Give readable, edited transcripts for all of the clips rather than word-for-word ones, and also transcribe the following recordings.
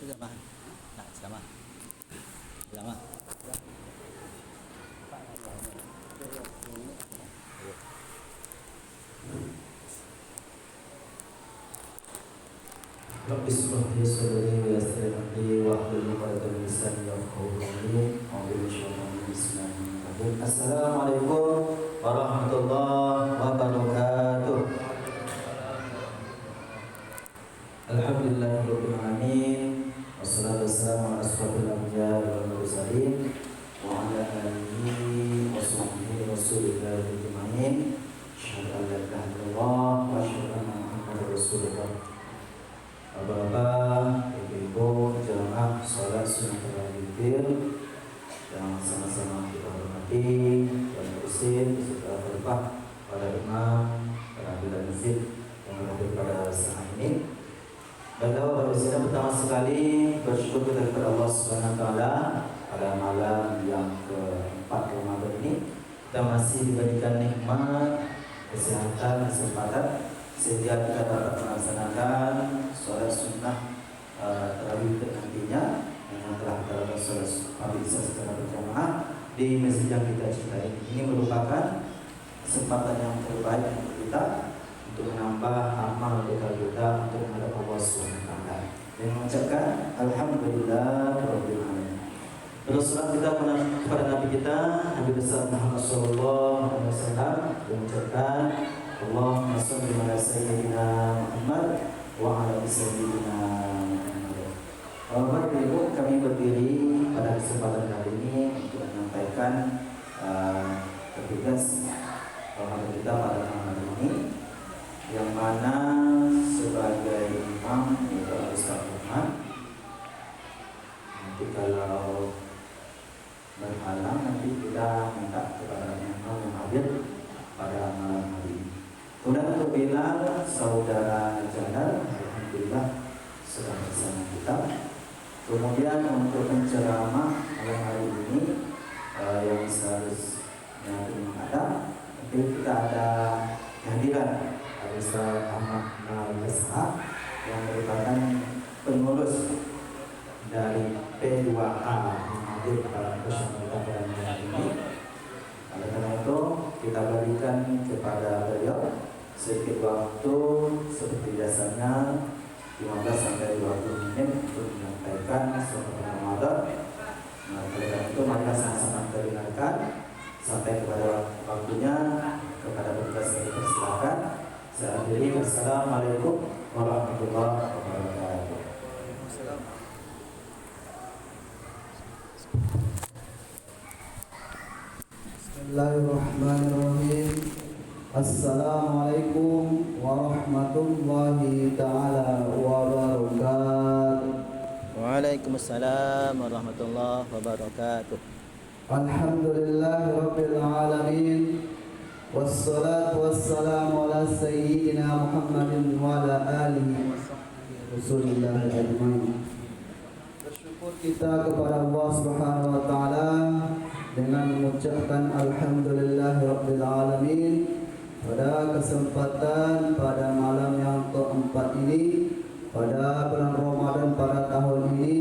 ceramah. Nak ceramah. Ceramah. Rabbi ishrah li sadri wa yassir li amri wahlul 'uqdatam min lisani yafqahu qawli. Bismillahirrahmanirrahim. Assalamualaikum warahmatullahi wabarakatuh. Alhamdulillahirabbil alamin. Wassalatu wassalamu ala asyrofil anbiya'i wal mursalin wa ala alihi wa sahbihi rasulillahi ajma'in. Asyhadu an la ilaha illallah wa asyhadu anna Muhammadar Rasulullah. Bapak-bapak, ibu-ibu, jamaah salat sunnah tarawih yang sama-sama kita hormati dan berusin serta berkah pada imam, para pimpinan masjid yang hadir pada saat ini. Baiklah, pada sidang pertama sekali bersyukur kita kepada Allah Subhanahu Wa Taala pada malam yang keempat Ramadan ini kita masih diberikan nikmat, kesehatan, kesempatan sehingga kita dapat melaksanakan sholat sunnah tarawih nantinya yang telah kita lakukan sholat pagi secara berjamaah di masjid yang kita cintai. Ini merupakan kesempatan yang terbaik untuk kita untuk menambah amal kita untuk menghadap Allah Subhanahu wa taala dan mengucapkan alhamdulillah rabbil alamin. Bersolat kita kepada Nabi kita Nabi besar Muhammad sallallahu alaihi wasallam dan mengucapkan Allahumma shalli ala sayyidina Muhammad wa ala sayyidina Muhammad. Bapak Ibu, kami berdiri pada kesempatan kali ini untuk menyampaikan tugas Ramadan kita pada malam ini, yang mana sebagai imam yaitu Ustaz Muhammad. Nanti kalau berhalang nanti kita minta kepada imam yang hadir pada malam hari ini. Kemudian untuk Bilal, saudara Jalal, alhamdulillah sedang bersama kita. Kemudian untuk penceramah malam hari ini yang seharusnya belum ada, nanti kita ada kehadiran Ustaz Ahmad Nalisa yang merupakan pengurus dari P2A yang hadir pada bersama kita pada malam ini. Oleh karena itu kita berikan kepada beliau sedikit waktu seperti biasanya 15 sampai 20 menit untuk menyampaikan surat Ramadan. Nah, oleh karena itu mari sama-sama kita dengarkan sampai kepada waktunya kepada petugas yang dipersilakan. Saya akhiri. Wassalamualaikum warahmatullahi wabarakatuh. Bismillahirrahmanirrahim. Assalamualaikum warahmatullahi ta'ala wabarakatuh. Waalaikumsalam warahmatullahi wabarakatuh. Alhamdulillahi rabbil alamin. Wassalatu wassalamu ala sayyidina Muhammadin wa ala alihi wa sahbihi Rasulillah ajma'in. Bersyukur kita kepada Allah Subhanahu wa taala dengan mengucapkan alhamdulillahirabbil alamin pada kesempatan pada malam yang keempat ini pada bulan Ramadan pada tahun ini.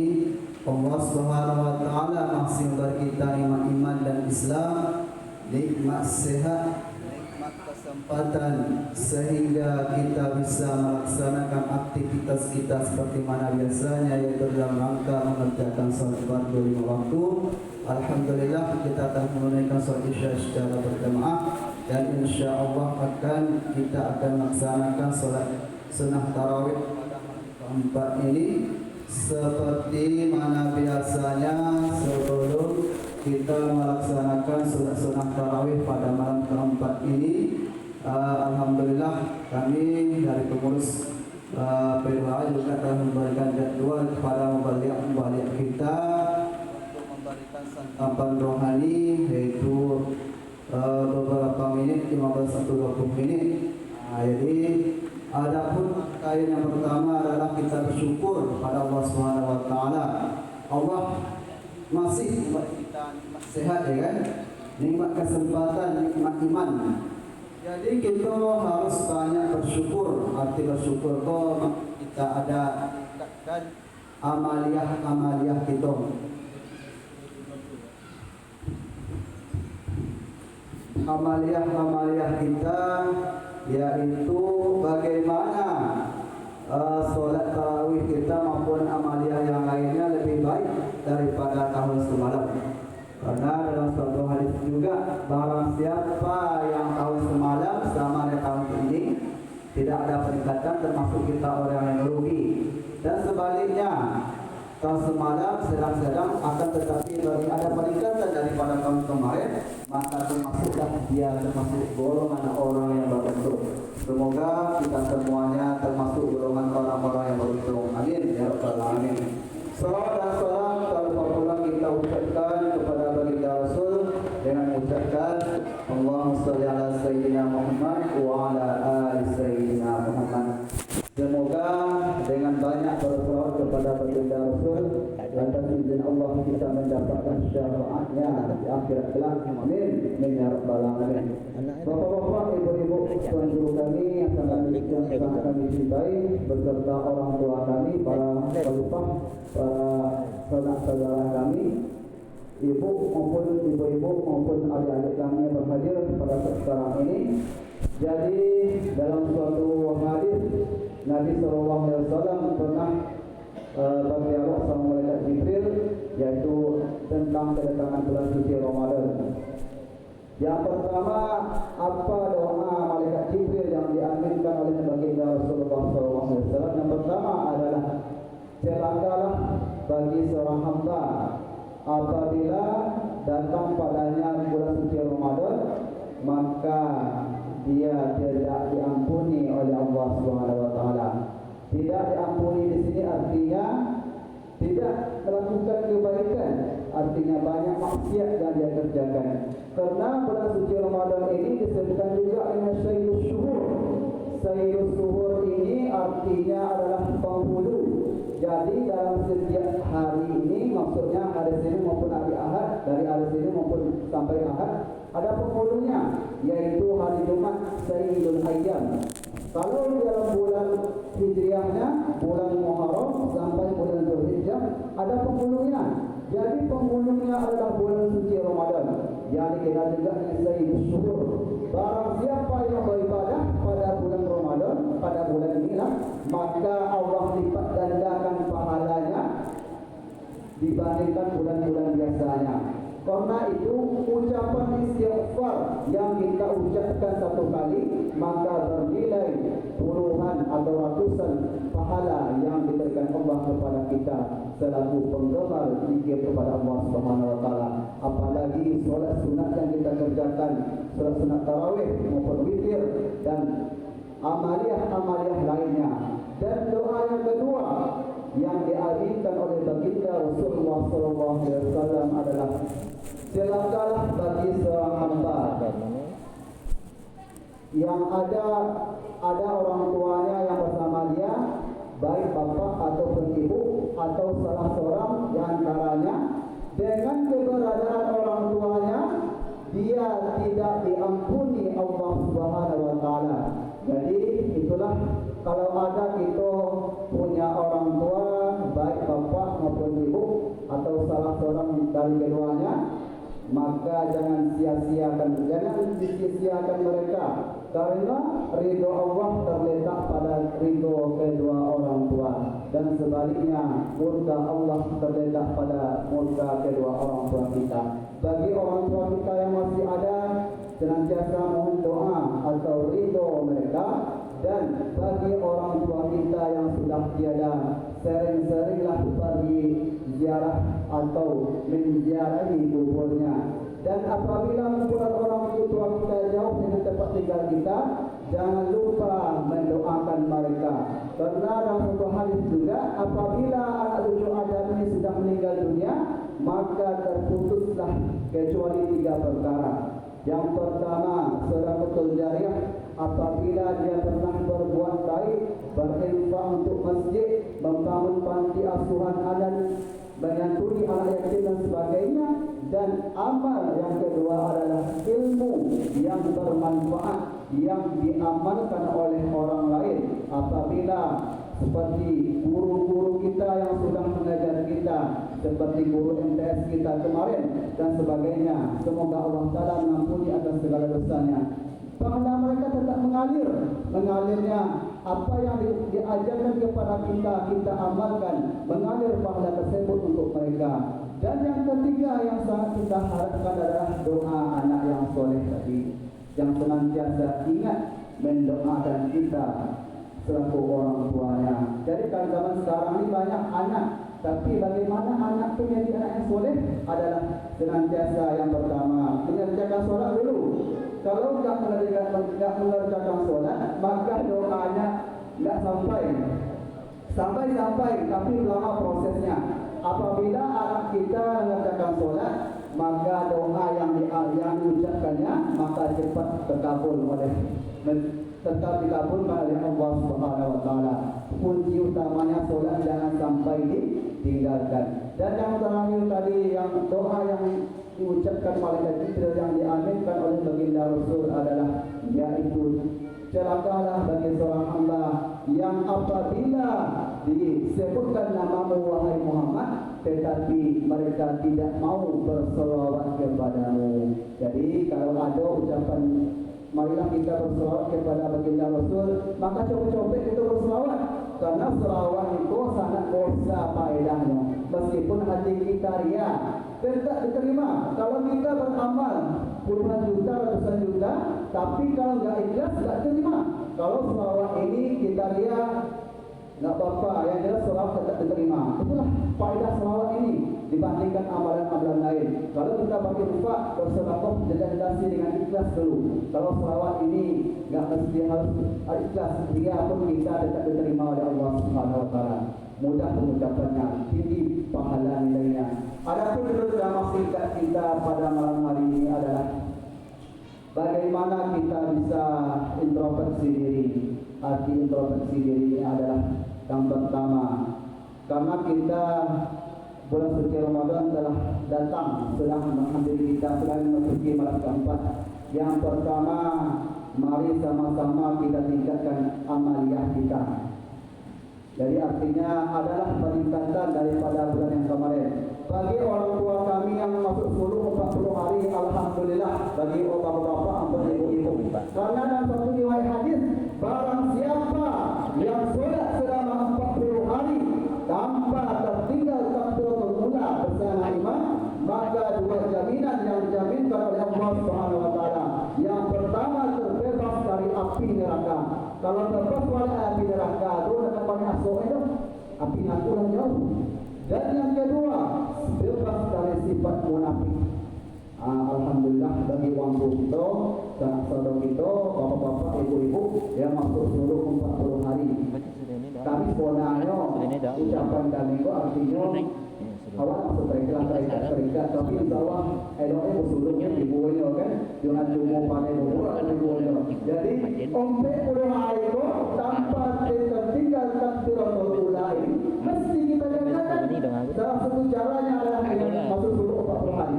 Allah Subhanahu wa taala masih memberi kita nikmat iman dan Islam, nikmat sehat, nikmat kesempatan sehingga kita bisa melaksanakan aktivitas kita seperti mana biasanya, yaitu dalam rangka mengerjakan salat fardu 5 waktu. Alhamdulillah kita akan menunaikan salat Isya secara berjamaah dan insya Allah kita akan melaksanakan salat sunnah tarawih pada malam keempat ini seperti mana biasanya. Sebelum kita melaksanakan salat sunnah tarawih pada malam keempat ini, alhamdulillah kami dari pengurus P2A juga telah memberikan jadwal kepada mubalik kita memberikan santapan rohani, yaitu beberapa menit, 15 sampai 20 menit. Jadi adapun kain yang pertama adalah kita bersyukur kepada Allah Subhanahu wa taala. Allah masih memberi kita nikmat sehat, ya kan? Nikmat kesempatan, nikmat iman. Jadi kita harus banyak bersyukur. Arti bersyukur itu kita ada meningkatkan amaliah kita. Amaliah kita yaitu bagaimana solat tarawih kita maupun amaliah yang lainnya lebih baik daripada tahun semalam. Karena dalam suatu hadis juga, barang siapa yang tahun semalam sama dengan tahun ini tidak ada peningkatan, termasuk kita orang yang merugi. Dan sebaliknya, tahun semalam sedang-sedang akan tetapi bagi ada peningkatan daripada tahun kemarin, maka termasuklah dia termasuk golongan orang yang beruntung. Semoga kita semuanya termasuk golongan orang-orang yang beruntung. Amin ya rabbal alamin. Salawat dan salam kalau kita ucapkan kepada baginda Rasul dengan mengucapkan Allahumma shalli ala sayyidina Muhammad wa ala ali sayyidina Muhammad. Semoga dengan banyak berselawat kepada baginda Rasul atas izin Allah kita mendapatkan syafaatnya di akhirat kelak. Amin. Amin ya rabbal alamin. Bapak-bapak, ibu-ibu, tuan guru kami yang sangat kami cintai beserta orang tua kami, para pelupah, para saudara kami, ibu maupun ibu-ibu maupun adik-adik kami yang berhadir pada sekarang ini. Jadi dalam suatu hadis Nabi SAW pernah berdialog sama malaikat Jibril, yaitu tentang kedatangan bulan suci Ramadan. Yang pertama, apa doa malaikat Jibril yang diaminkan oleh baginda Rasulullah SAW? Yang pertama adalah celakalah bagi seorang hamba apabila datang padanya bulan suci Ramadan, maka dia tidak diampuni oleh Allah Subhanahu wa taala. Tidak diampuni di sini artinya tidak melakukan kebaikan, artinya banyak maksiat yang dia kerjakan. Karena bulan suci Ramadan ini disebutkan juga dengan Sayyidus Syuhur. Sayyidus Syuhur ini artinya adalah penghulu. Jadi dalam setiap hari ini, maksudnya hari Senin maupun hari Ahad, dari hari Senin maupun sampai Ahad, ada penghulunya, yaitu hari Jumat Sayyidul Ayyam. Kalau di dalam bulan Hijriahnya, bulan Muharram sampai bulan Dzulhijjah, ada penghulunya. Jadi penghulunya adalah bulan suci Ramadan, yang dikenal juga dengan Sayyidus Syuhur. Barang siapa yang beribadah pada bulan Ramadan, pada bulan inilah, maka Allah lipat gandakan pahalanya dibandingkan bulan-bulan biasanya. Karena itu ucapan istighfar yang kita ucapkan satu kali, maka bernilai puluhan atau ratusan pahala yang diberikan Allah kepada kita selaku penggemar zikir kepada Allah Subhanahu wa taala. Apalagi solat sunat yang kita kerjakan, solat sunat tarawih maupun witir dan amaliah-amaliah lainnya. Dan doa yang kedua yang diajarkan oleh baginda Rasulullah SAW adalah celakalah bagi seorang hamba yang ada orang tuanya yang bersama dia, baik bapa ataupun ibu atau salah seorang di antaranya, dengan keberadaan orang tuanya dia tidak diampuni Allah Subhanahu wa taala. Jadi itulah, kalau ada kita punya orang tua, baik bapak maupun ibu atau salah seorang dari keduanya, maka jangan sia-siakan mereka, karena ridho Allah terletak pada ridho kedua orang tua, dan sebaliknya murka Allah terletak pada murka kedua orang tua kita. Bagi orang tua kita yang masih ada, senantiasa mohon doa atau ridho mereka, dan bagi orang tua kita yang sudah tiada, sering-seringlah pergi ziarah atau menziarahi kuburnya. Dan apabila kumpulan orang tua kita jauh dengan tempat tinggal kita, jangan lupa mendoakan mereka. Karena dalam satu hadis juga, apabila anak cucu Adam ini sudah meninggal dunia, maka terputuslah kecuali 3 perkara. Yang pertama, sedekah jariah, apabila dia pernah berbuat baik, berinfak untuk masjid, membangun panti asuhan anak, menyantuni anak yatim dan sebagainya. Dan amal yang kedua adalah ilmu yang bermanfaat yang diamalkan oleh orang lain. Apabila seperti guru-guru kita kita yang sudah mengajar kita, seperti guru MTS kita kemarin dan sebagainya. Semoga Allah Ta'ala mengampuni atas segala dosanya. Pahala mereka tetap mengalirnya apa yang diajarkan kepada kita, kita amalkan, mengalir pahala tersebut untuk mereka. Dan yang ketiga yang sangat kita harapkan adalah doa anak yang soleh tadi, yang senantiasa ingat mendoakan kita selaku orang tuanya. Jadi kalau zaman sekarang ini banyak anak, tapi bagaimana anak itu menjadi anak yang soleh adalah senantiasa yang pertama mengerjakan solat dulu. Kalau tidak mengerjakan solat, maka doanya tidak sampai, tapi lama prosesnya. Apabila anak kita mengerjakan solat, maka doa yang diucapkannya maka cepat terkabul oleh Allah Subhanahu Wa Taala. Kunci utamanya solat jangan sampai ditinggalkan. Dan yang terakhir tadi, yang doa yang diucapkan malaikat Jibril yang diaminkan oleh baginda Rasul adalah, yaitu celakalah bagi seorang hamba yang apabila disebutkan namamu wahai Muhammad, tetapi mereka tidak mau berselawat kepadamu. Jadi kalau ada ucapan marilah kita berselawat kepada baginda Rasul, maka coba-coba kita berselawat, karena selawat itu sangat besar faedahnya. Meskipun hati kita ria, tidak diterima. Kalau kita beramal puluhan juta, ratusan juta, tapi kalau nggak ikhlas, nggak terima. Kalau selawat ini kita ria, nggak apa-apa, yang jelas selawat tetap diterima. Itulah faedah selawat ini dibandingkan amalan-amalan lain. Kalau kita berinfak, bersedekah, dedikasi dengan ikhlas dulu. Kalau selawat ini nggak mesti harus ikhlas, dia pun kita tetap diterima oleh Allah Subhanahu Wa Taala. Mudah pengucapannya, tinggi pahala nilainya. Adapun dulu drama singkat kita pada malam hari ini adalah bagaimana kita bisa introspeksi diri. Arti introspeksi diri ini adalah yang pertama, karena kita bulan suci Ramadan telah datang, sedang menghampiri kita, sedang memasuki malam keempat. Yang pertama, mari sama-sama kita tingkatkan amaliyah kita. Jadi artinya adalah peningkatan daripada bulan yang kemarin. Bagi orang tua kami yang masuk 40 hari, alhamdulillah. Bagi bapak-bapak atau ibu-ibu, karena dalam satu riwayat hadis, barang siapa yang solat selama 40 hari tanpa tertinggal takbiratul ula bersama imam, maka dua jaminan yang dijaminkan oleh Allah Subhanahu Wa Taala. Yang pertama, terbebas dari api neraka. Kalau terbebas dari api neraka, itu akan masuk itu api neraka jauh. Dan yang kedua, bebas dari sifat munafik. Alhamdulillah bagi orang tua, saudara kita, bapak-bapak, ibu-ibu yang masuk seluruh 40 hari. Kami sebenarnya ucapan kami itu artinya awak masuk terikat, tapi insyaAllah eloknya bersuluknya ibu-ibu kan, jangan cuma pandai ibu-ibu. Jadi 40 hari itu tanpa tertinggal takbiratul ula ini mesti kita jalankan. Salah satu caranya adalah masuk seluruh 40 hari.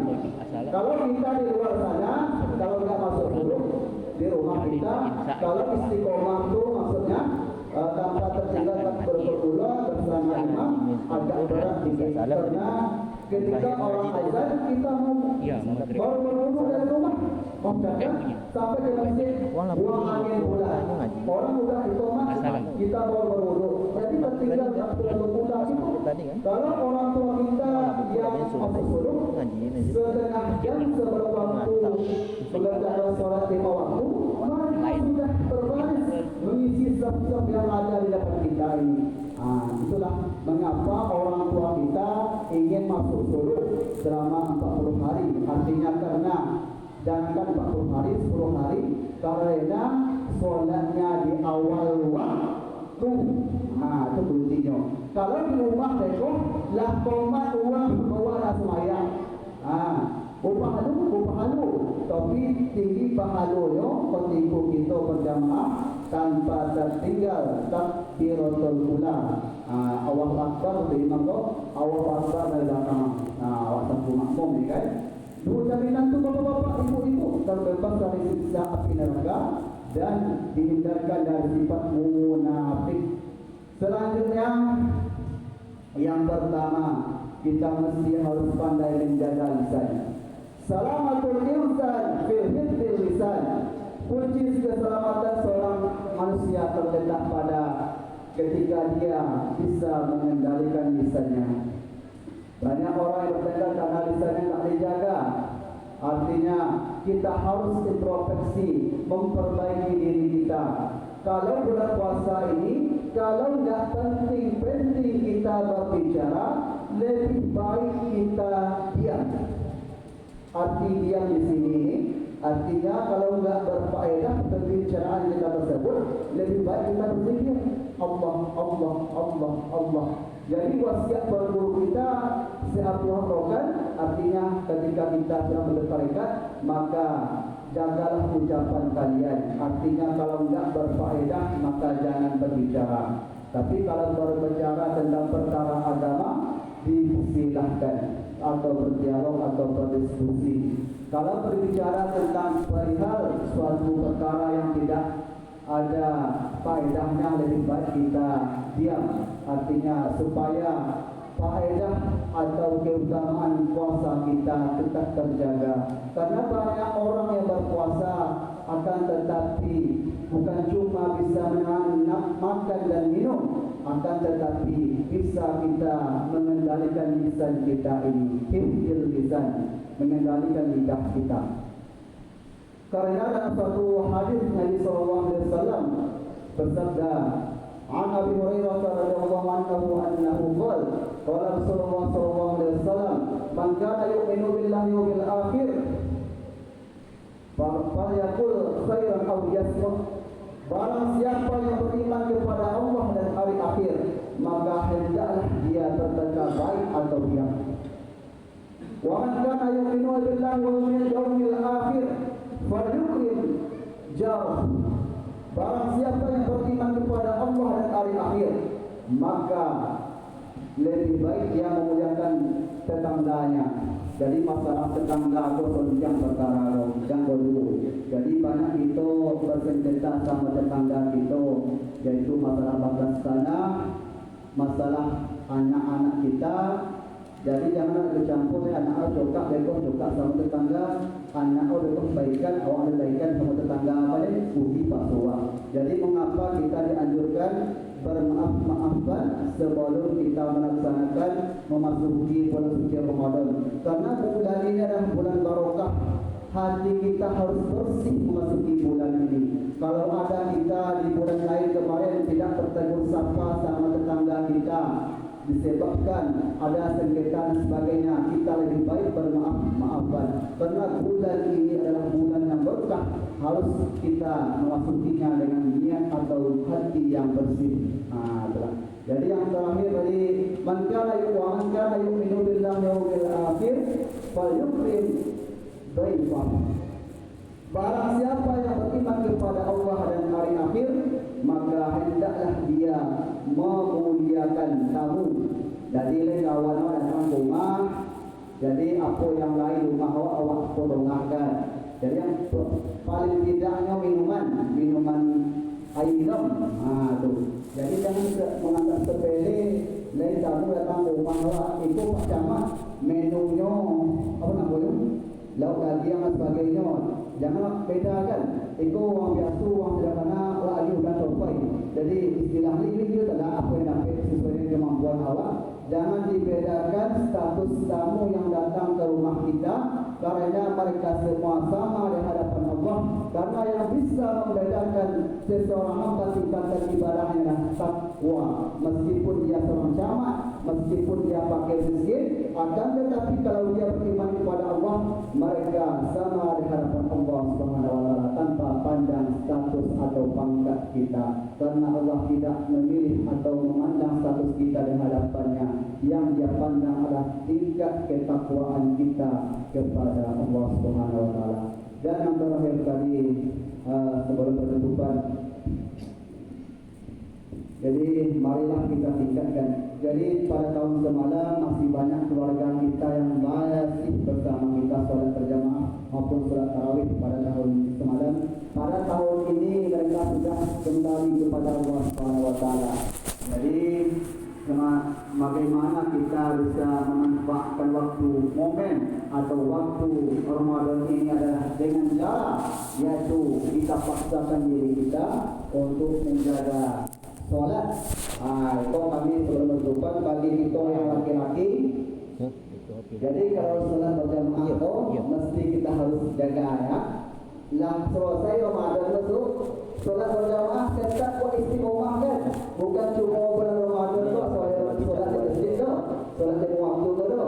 Kalau kita di luar sana, kalau nggak masuk dulu di rumah kita, kalau istiqomah itu maksudnya tanpa tertinggal berulang bersama imam, agak berat dikit. Karena ketika orang azan kita baru berwudu dari rumah, sampai ke masjid, buang angin bulan. Orang sudah iqamah, kita baru berwudu. Jadi tertinggal berulang itu. Kalau orang tua kita yang masuk dulu setengah jam sebelum waktu mengerjakan sholat 5 waktu, mereka sudah berbaris mengisi sab-sab yang ada di depan kita ini. Itulah mengapa orang tua kita ingin masuk surut selama 40 hari. Artinya karena jangankan 40 hari, 10 hari, karena sholatnya di awal waktu. Itu kuncinya. Kalau di rumah mereka lah komat uang bawa semayang. Pahalu, tapi tinggi pahalunya ketika kita berjamaah tanpa tertinggal takbiratul ula. Allahu Akbar di imam tu, Allahu Akbar dari belakang. Awak satu makmum ni kan. Dua jaminan tu bapak-bapak, ibu-ibu terbebas dari siksa api neraka dan dihindarkan dari sifat munafik. Selanjutnya Yang pertama, kita mesti harus pandai menjaga lisan. Salamatul insan fil hifdzil lisan. Kunci keselamatan seorang manusia terletak pada ketika dia bisa mengendalikan lisannya. Banyak orang yang bertengkar karena lisannya tak dijaga. Artinya kita harus introspeksi, memperbaiki diri kita. Kalau bulan puasa ini, kalau tidak penting-penting kita berbicara, lebih baik kita diam. Arti diam di sini artinya kalau enggak berfaedah pembicaraan kita tersebut, lebih baik kita berzikir Allah, Allah, Allah, Allah. Jadi wasiat berguru kita sehabis rokan, artinya ketika kita sudah bertarekat, maka jagalah ucapan kalian. Artinya kalau enggak berfaedah, maka jangan berbicara. Tapi kalau berbicara tentang perkara agama, disilahkan atau berdialog atau berdiskusi. Kalau berbicara tentang perihal suatu perkara yang tidak ada faedahnya, lebih baik kita diam. Artinya supaya faedah atau keutamaan puasa kita tetap terjaga. Karena banyak orang yang berpuasa akan tetapi bukan cuma bisa menahan makan dan minum, akan tetapi bisa kita mengendalikan lisan kita ini, hifdzil lisan, mengendalikan lidah kita. Karena dalam satu hadis Nabi SAW bersabda, "An Abi Hurairah radhiyallahu anhu qala Rasulullah SAW, man kana yu'minu billahi wal yawmil akhir falyaqul khairan aw yasmut." Barang siapa yang beriman kepada Allah dan hari akhir, maka hendaklah dia berkata baik atau diam. Wa man kana yu'minu billahi wal yawmil akhir falyukrim jarah. Barang siapa yang beriman kepada Allah dan hari akhir, maka lebih baik dia memuliakan tetangganya. Jadi masalah tetangga itu yang perkara yang dulu. Jadi banyak itu bersengketa sama tetangga itu, yaitu masalah batas tanah, masalah anak-anak kita. Jadi jangan bercampur anak cokak, bekok cokak sama tetangga, anak bekok baikan, awak baikan sama tetangga apa ni? Uji pasua. Jadi mengapa kita dianjurkan bermaaf-maafan sebelum kita melaksanakan memasuki bulan suci Ramadan? Karena bulan ini adalah bulan barokah. Hati kita harus bersih memasuki bulan ini. Kalau ada kita di bulan lain kemarin tidak bertegur sapa sama tetangga kita, disebabkan ada sengketa dan sebagainya, kita lebih baik bermaaf-maafan. Karena bulan ini adalah bulan yang berkah, harus kita memasukinya dengan niat atau hati yang bersih. Jadi yang terakhir tadi, man kana yu'minu billahi wal yawmil akhir falyukrim dhaifah. Barang siapa yang beriman kepada Allah dan hari akhir, maka hendaklah dia memuliakan tamu. Jadi kawan awak datang rumah, jadi apa yang lain rumah awak tolongkan. Jadi yang paling tidaknya minuman air minum. Tu. Jadi jangan menganggap sepele. Lain tamu datang rumah awak, itu Pak Camat menunya apa namanya? Lauk daging dan sebagainya. Jangan bedakan. Itu orang biasa, orang sederhana, lagi sudah sampai. Jadi istilah ini kita tak apa yang dapat sesuai dengan kemampuan awak. Jangan dibedakan status tamu yang datang ke rumah kita, karena mereka semua sama di hadapan Allah. Karena yang bisa membedakan seseorang hamba tingkatan ibadahnya takwa. Meskipun dia seorang camat, meskipun dia pakai miskin, akan tetapi kalau dia beriman kepada Allah, mereka sama di hadapan Allah Subhanahu wa taala tanpa pandang status atau pangkat kita. Karena Allah tidak memilih atau memandang status kita di hadapannya. Yang dia pandang adalah tingkat ketakwaan kita kepada Allah Subhanahu wa taala. Dan yang terakhir tadi sebelum penutupan, jadi marilah kita tingkatkan. Jadi pada tahun semalam masih banyak keluarga kita yang masih bersama kita solat berjamaah maupun solat tarawih pada tahun semalam. Pada tahun ini mereka sudah kembali kepada Allah Subhanahu wa taala. Jadi bagaimana kita bisa memanfaatkan waktu momen atau waktu Ramadan ini adalah dengan cara yaitu kita paksakan diri kita untuk menjaga solat. Itu kami sebelum berjumpa bagi kita yang laki-laki. Jadi kalau solat berjamaah itu mesti kita harus jaga ya. Yang selesai Ramadan itu solat berjamaah tetap istiqomah kan, bukan cuma bulan Ramadan itu solat di masjid tu, solat di waktu tu.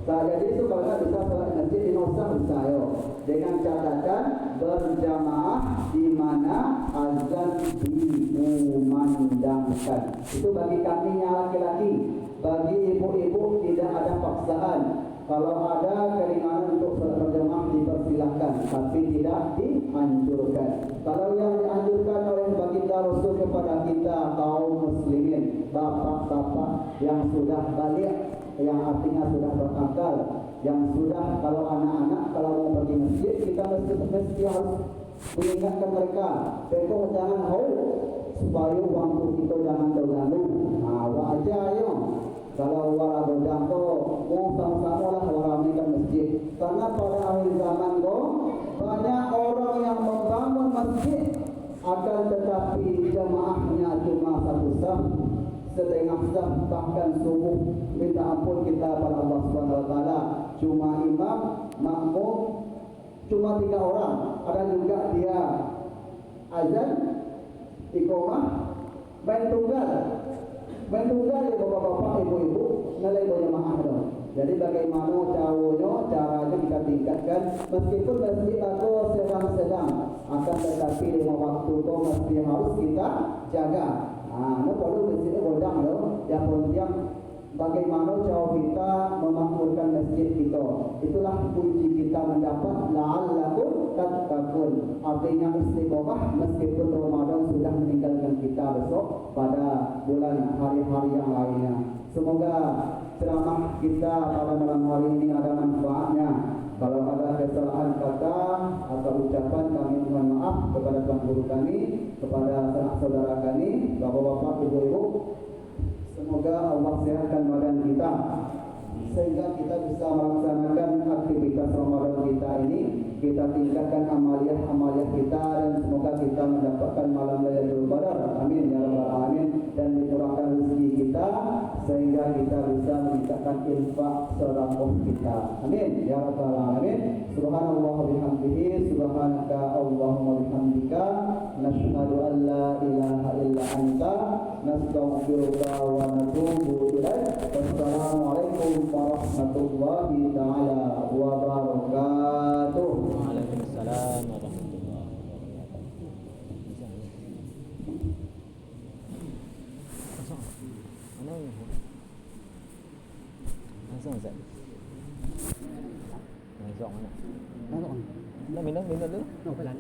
Jadi itu kalau tak bisa solat di masjid di Nusa bisa yo. Dengan catatan berjamaah di mana azan dikumandangkan. Itu bagi kami yang laki-laki. Bagi ibu-ibu tidak ada paksaan. Kalau ada keringanan untuk solat berjamaah dipersilahkan, tapi tidak dianjurkan. Kalau yang dianjurkan oleh baginda Rasul kepada kita kaum muslimin, bapak-bapak yang sudah balik, yang artinya sudah berakal, yang sudah kalau anak-anak kalau mau pergi masjid kita mesti harus mengingatkan mereka, mereka jangan supaya waktu kita jangan terganggu. Wajah yo. Kalau wala godang ko, mau sama-sama lah waramikan masjid. Karena pada akhir zaman ko, banyak orang yang membangun masjid, akan tetapi jamaahnya cuma satu saf, setengah saf, bahkan subuh. Minta ampun kita pada Allah Subhanahu Wa Taala. Cuma imam, makmum, cuma 3 orang. Ada juga dia azan, iqamah, main tunggal ya bapak-bapak, ibu-ibu, nilai berjamaah dong. Jadi bagaimana caranya kita tingkatkan, meskipun masjid atau sedang-sedang, akan tetapi 5 waktu itu mesti harus kita jaga. Nó perlu masjidnya bodang loh, yang penting bagaimana cara kita memakmurkan masjid kita. Itulah kunci kita mendapat la'allakum tattaqun. Artinya istiqomah meskipun Ramadan sudah meninggalkan kita besok pada bulan hari-hari yang lainnya. Semoga ceramah kita pada malam hari ini ada manfaatnya. Kalau ada kesalahan kata atau ucapan, kami mohon maaf kepada tuan guru kami, kepada sanak saudara kami, bapak-bapak, ibu-ibu. Semoga Allah sehatkan badan kita sehingga kita bisa melaksanakan aktivitas Ramadan kita ini, kita tingkatkan amaliyah kita, dan semoga kita mendapatkan malam Lailatul Qadar. Amin ya rabbal alamin. Dan dimurahkan rezeki kita sehingga kita bisa meningkatkan infak sedekah kita. Amin ya rabbal alamin. Subhanallah wa bihamdihi, subhanaka Allahumma bihamdika, nasyhadu an la ilaha illa anta, nastaghfiruka wa natubu ilaik. Wassalamualaikum warahmatullahi taala wabarakatuh. Waalaikumsalam warahmatullahi wabarakatuh. Mana ni? Langsung Ustaz. Langsung mana? Langsung. Dah minum dulu. No, pelan.